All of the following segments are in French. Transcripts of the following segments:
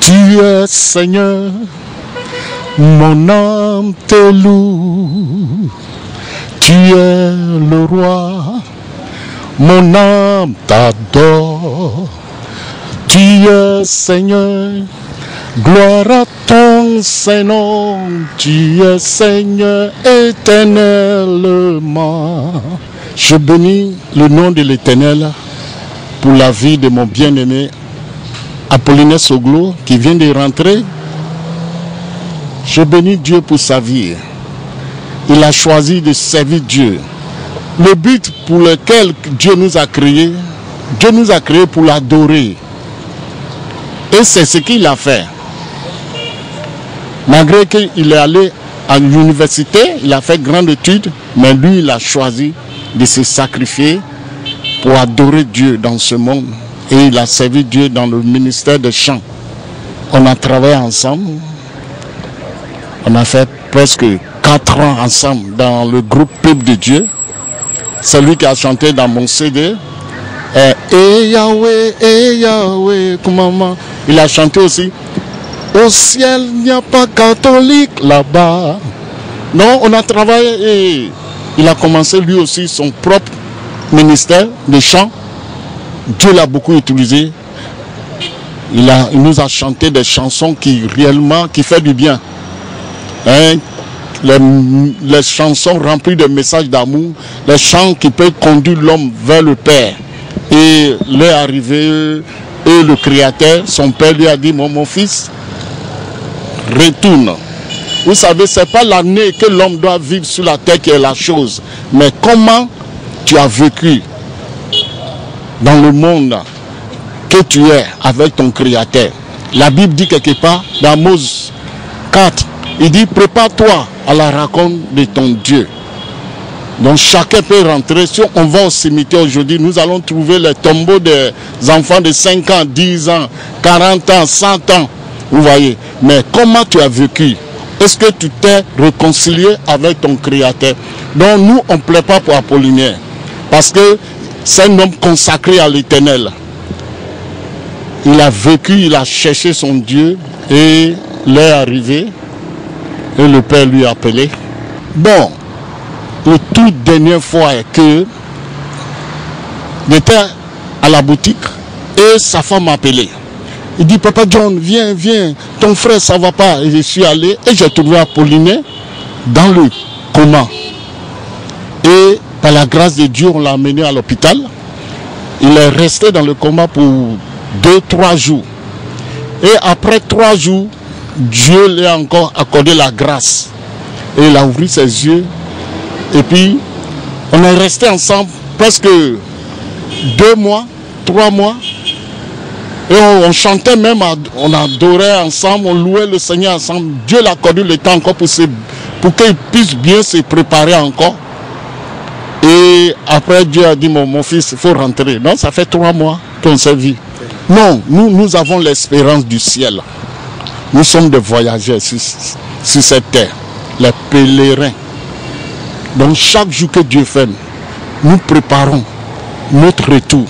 Tu es Seigneur, mon âme te loue. Tu es le roi, mon âme t'adore. Tu es Seigneur, gloire à ton Saint-Nom. Tu es Seigneur éternellement. Je bénis le nom de l'Éternel pour la vie de mon bien-aimé Apollinaire Soglo qui vient de rentrer. Je bénis Dieu pour sa vie. Il a choisi de servir Dieu. Le but pour lequel Dieu nous a créés pour l'adorer. Et c'est ce qu'il a fait. Malgré qu'il est allé à l'université, il a fait grande étude, mais lui, il a choisi de se sacrifier pour adorer Dieu dans ce monde. Et il a servi Dieu dans le ministère des chants. On a travaillé ensemble. On a fait presque 4 ans ensemble dans le groupe Peuple de Dieu. C'est lui qui a chanté dans mon CD. Et Yahweh, comment il a chanté aussi. Au ciel, il n'y a pas catholique là-bas. Non, on a travaillé et il a commencé lui aussi son propre ministère de chant. Dieu l'a beaucoup utilisé. Il nous a chanté des chansons qui fait du bien. Hein? Les chansons remplies de messages d'amour, les chants qui peuvent conduire l'homme vers le Père. Et l'est arrivé, et le Créateur, son Père lui a dit, mon fils, retourne. Vous savez, ce n'est pas l'année que l'homme doit vivre sur la terre qui est la chose, mais comment tu as vécu dans le monde que tu es avec ton Créateur. La Bible dit quelque part, dans Amos 4, il dit, prépare-toi à la rencontre de ton Dieu. Donc chacun peut rentrer. Si on va au cimetière aujourd'hui, nous allons trouver les tombeaux des enfants de 5 ans, 10 ans, 40 ans, 100 ans. Vous voyez. Mais comment tu as vécu? Est-ce que tu t'es réconcilié avec ton Créateur? Donc nous, on ne plaît pas pour Apollinaire. Parce que c'est un homme consacré à l'Éternel. Il a vécu, il a cherché son Dieu et l'est arrivé. Et le Père lui a appelé. Bon, la toute dernière fois que j'étais à la boutique et sa femme m'a appelé. Il dit, Papa John, viens, ton frère ça va pas. Et je suis allé et j'ai trouvé Apollinaire dans le coma. Et par la grâce de Dieu, on l'a amené à l'hôpital. Il est resté dans le coma pour 2-3 jours. Et après 3 jours, Dieu lui a encore accordé la grâce. Et il a ouvert ses yeux. Et puis, on est resté ensemble presque 2 mois, 3 mois. Et on chantait même, on adorait ensemble, on louait le Seigneur ensemble. Dieu l'a accordé le temps encore pour qu'il puisse bien se préparer encore. Et après, Dieu a dit, mon fils, il faut rentrer. Non, ça fait 3 mois qu'on s'est vu. Non, nous avons l'espérance du ciel. Nous sommes des voyageurs sur cette terre, les pèlerins. Donc chaque jour que Dieu fait, nous préparons notre retour.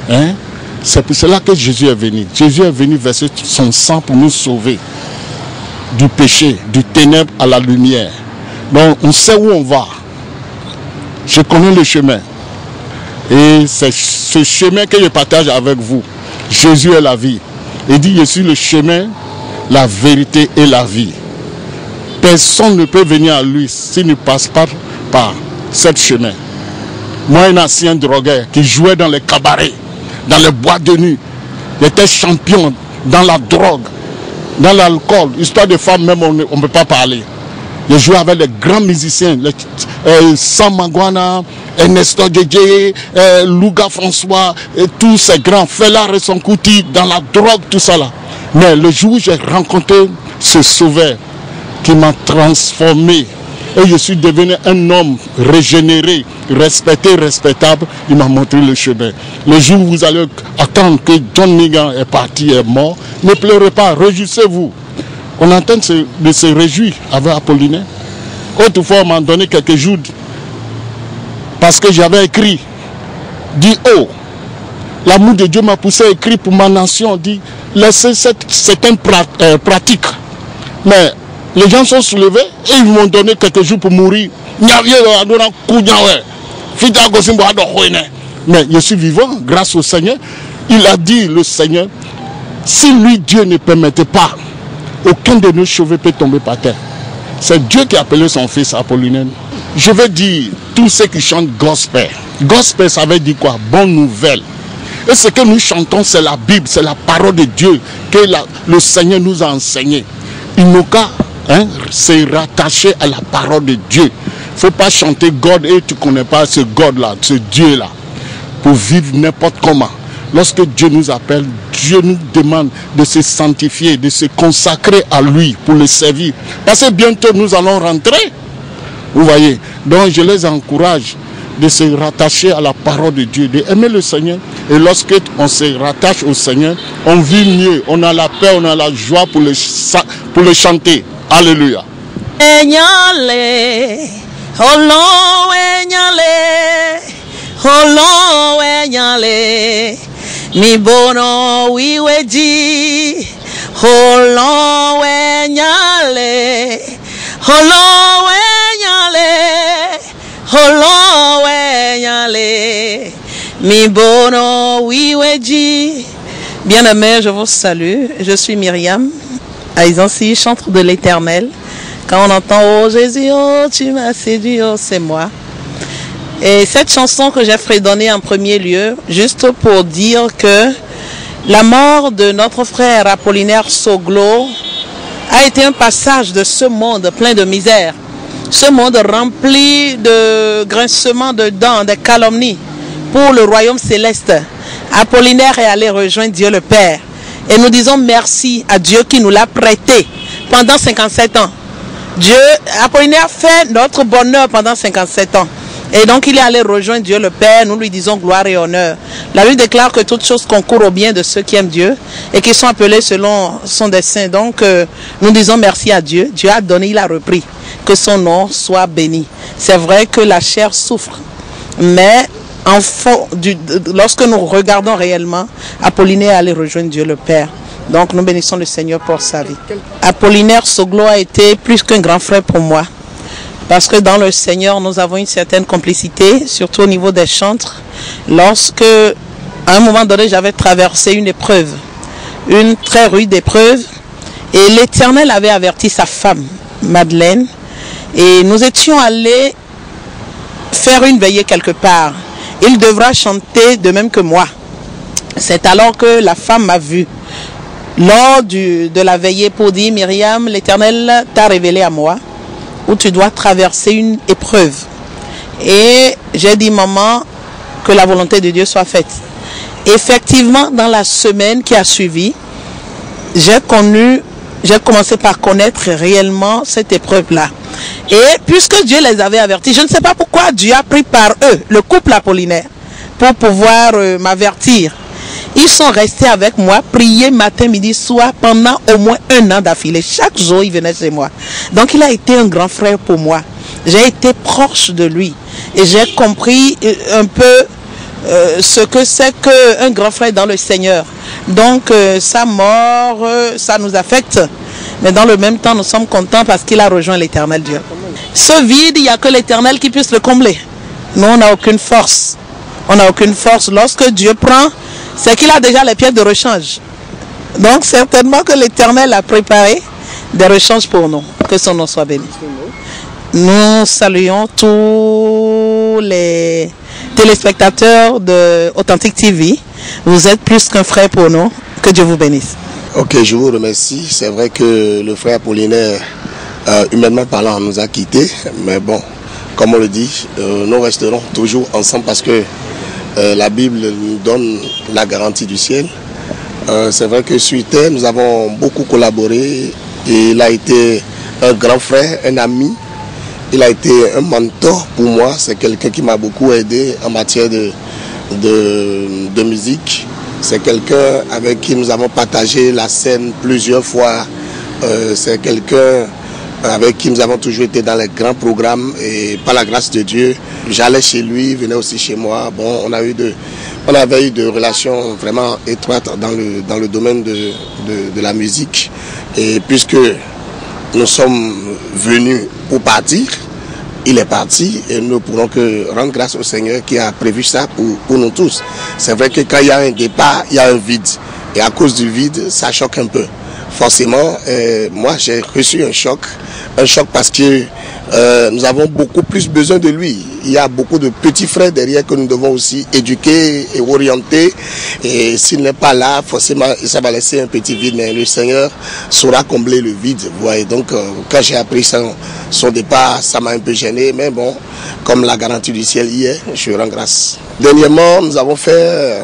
Hein? C'est pour cela que Jésus est venu. Jésus est venu verser son sang pour nous sauver du péché, du ténèbre à la lumière. Donc on sait où on va. Je connais le chemin. Et c'est ce chemin que je partage avec vous. Jésus est la vie. Il dit, je suis le chemin, la vérité et la vie. Personne ne peut venir à lui s'il ne passe pas par ce chemin. Moi, un ancien drogueur qui jouait dans les cabarets, dans les boîtes de nuit, j'étais champion dans la drogue, dans l'alcool. Histoire de femmes, même, on ne peut pas parler. J'ai joué avec les grands musiciens, Sam Mangwana, Ernesto Djedje, Louga François, et tous ces grands, Fela Ressonkouti, dans la drogue, tout ça là. Mais le jour où j'ai rencontré ce sauveur qui m'a transformé, et je suis devenu un homme régénéré, respecté, respectable, il m'a montré le chemin. Le jour où vous allez attendre que John Nigan est parti, est mort, ne pleurez pas, réjouissez-vous. On est en train de se réjouir avec Apollinaire. Autrefois, on m'a donné quelques jours parce que j'avais écrit, dit, oh, L'amour de Dieu m'a poussé à écrire pour ma nation. On dit, laissez certaines pratiques. Mais les gens sont soulevés et ils m'ont donné quelques jours pour mourir. Mais je suis vivant grâce au Seigneur. Il a dit, le Seigneur, si lui, Dieu ne permettait pas, aucun de nos cheveux peut tomber par terre. C'est Dieu qui a appelé son fils Apollinaire. Je veux dire, tous ceux qui chantent gospel. Gospel, ça veut dire quoi? Bonne nouvelle. Et ce que nous chantons, c'est la Bible, c'est la parole de Dieu que le Seigneur nous a enseigné. Il n'a qu'à se rattacher à la parole de Dieu. Il ne faut pas chanter God et tu ne connais pas ce God-là, ce Dieu-là, pour vivre n'importe comment. Lorsque Dieu nous appelle, Dieu nous demande de se sanctifier, de se consacrer à lui pour le servir. Parce que bientôt nous allons rentrer. Vous voyez. Donc je les encourage de se rattacher à la parole de Dieu, d'aimer le Seigneur. Et lorsque on se rattache au Seigneur, on vit mieux, on a la paix, on a la joie pour le chanter. Alléluia. Mi bono wiweji holo wenyale holo wenyale mi bono wiweji. Bien-aimés, je vous salue. Je suis Myriam Aisansi, chantre de l'Éternel. Quand on entend oh Jésus, oh tu m'as séduit, oh c'est moi. Et cette chanson que j'ai fredonnée en premier lieu, juste pour dire que la mort de notre frère Apollinaire Soglo a été un passage de ce monde plein de misère, ce monde rempli de grincements de dents, de calomnies pour le royaume céleste. Apollinaire est allé rejoindre Dieu le Père. Et nous disons merci à Dieu qui nous l'a prêté pendant 57 ans. Apollinaire fait notre bonheur pendant 57 ans. Et donc il est allé rejoindre Dieu le Père, nous lui disons gloire et honneur. La Bible déclare que toutes choses concourent au bien de ceux qui aiment Dieu et qui sont appelés selon son dessein. Donc nous disons merci à Dieu. Dieu a donné, il a repris. Que son nom soit béni. C'est vrai que la chair souffre, mais lorsque nous regardons réellement, Apollinaire est allé rejoindre Dieu le Père. Donc nous bénissons le Seigneur pour sa vie. Apollinaire Soglo a été plus qu'un grand frère pour moi. Parce que dans le Seigneur, nous avons une certaine complicité, surtout au niveau des chantres. Lorsque, à un moment donné, j'avais traversé une épreuve, une très rude épreuve, et l'Éternel avait averti sa femme, Madeleine, et nous étions allés faire une veillée quelque part. Il devra chanter de même que moi. C'est alors que la femme m'a vu lors de la veillée pour dire, Myriam, l'Éternel t'a révélé à moi, où tu dois traverser une épreuve. Et j'ai dit, maman, que la volonté de Dieu soit faite. Effectivement, dans la semaine qui a suivi, j'ai commencé par connaître réellement cette épreuve-là. Et puisque Dieu les avait avertis, je ne sais pas pourquoi Dieu a pris par eux, le couple Apollinaire, pour pouvoir m'avertir. Ils sont restés avec moi, prier matin, midi, soir, pendant au moins 1 an d'affilée. Chaque jour, ils venaient chez moi. Donc, il a été un grand frère pour moi. J'ai été proche de lui. Et j'ai compris un peu ce que c'est qu'un grand frère dans le Seigneur. Donc, sa mort, ça nous affecte. Mais dans le même temps, nous sommes contents parce qu'il a rejoint l'Éternel Dieu. Ce vide, il n'y a que l'Éternel qui puisse le combler. Nous, on n'a aucune force. On n'a aucune force. Lorsque Dieu prend, c'est qu'il a déjà les pièces de rechange. Donc certainement que l'Éternel a préparé des rechanges pour nous. Que son nom soit béni. Nous saluons tous les téléspectateurs de Authentique TV. Vous êtes plus qu'un frère pour nous. Que Dieu vous bénisse. Ok, je vous remercie. C'est vrai que le frère Apollinaire, humainement parlant, nous a quittés. Mais bon, comme on le dit, nous resterons toujours ensemble parce que la Bible nous donne la garantie du ciel. C'est vrai que sur terre, nous avons beaucoup collaboré. Et il a été un grand frère, un ami. Il a été un mentor pour moi. C'est quelqu'un qui m'a beaucoup aidé en matière de musique. C'est quelqu'un avec qui nous avons partagé la scène plusieurs fois. C'est quelqu'un avec qui nous avons toujours été dans les grands programmes et par la grâce de Dieu, j'allais chez lui, il venait aussi chez moi. Bon, on a eu de On avait eu des relations vraiment étroites dans le domaine de la musique. Et puisque nous sommes venus pour partir, il est parti et nous ne pourrons que rendre grâce au Seigneur qui a prévu ça pour nous tous. C'est vrai que quand il y a un départ, il y a un vide. Et à cause du vide, ça choque un peu. Forcément, moi j'ai reçu un choc parce que nous avons beaucoup plus besoin de lui. Il y a beaucoup de petits frères derrière que nous devons aussi éduquer et orienter. Et s'il n'est pas là, forcément, ça va laisser un petit vide. Mais le Seigneur saura combler le vide. Vous voyez. Donc, quand j'ai appris son départ, ça m'a un peu gêné. Mais bon, comme la garantie du ciel y est, je rends grâce. Dernièrement, nous avons fait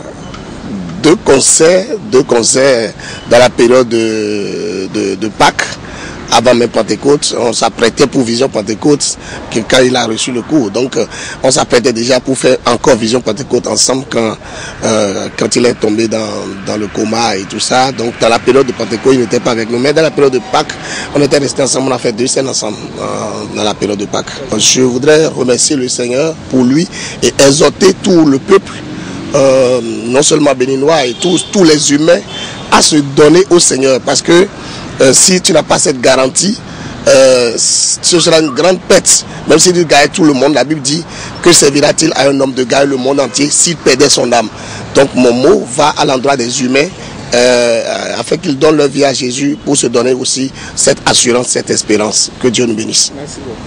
deux concerts dans la période de Pâques. Avant même Pentecôte, on s'apprêtait pour Vision Pentecôte quand il a reçu le cours. Donc on s'apprêtait déjà pour faire encore Vision Pentecôte ensemble quand il est tombé dans le coma et tout ça. Donc dans la période de Pentecôte, il n'était pas avec nous. Mais dans la période de Pâques, on était restés ensemble, on a fait 2 scènes ensemble dans la période de Pâques. Je voudrais remercier le Seigneur pour lui et exhorter tout le peuple, non seulement béninois et tous les humains, à se donner au Seigneur. Parce que si tu n'as pas cette garantie, ce sera une grande perte. Même si tu gagnes tout le monde, la Bible dit que servira-t-il à un homme de gagner le monde entier s'il perdait son âme. Donc mon mot va à l'endroit des humains afin qu'ils donnent leur vie à Jésus pour se donner aussi cette assurance, cette espérance. Que Dieu nous bénisse. Merci beaucoup.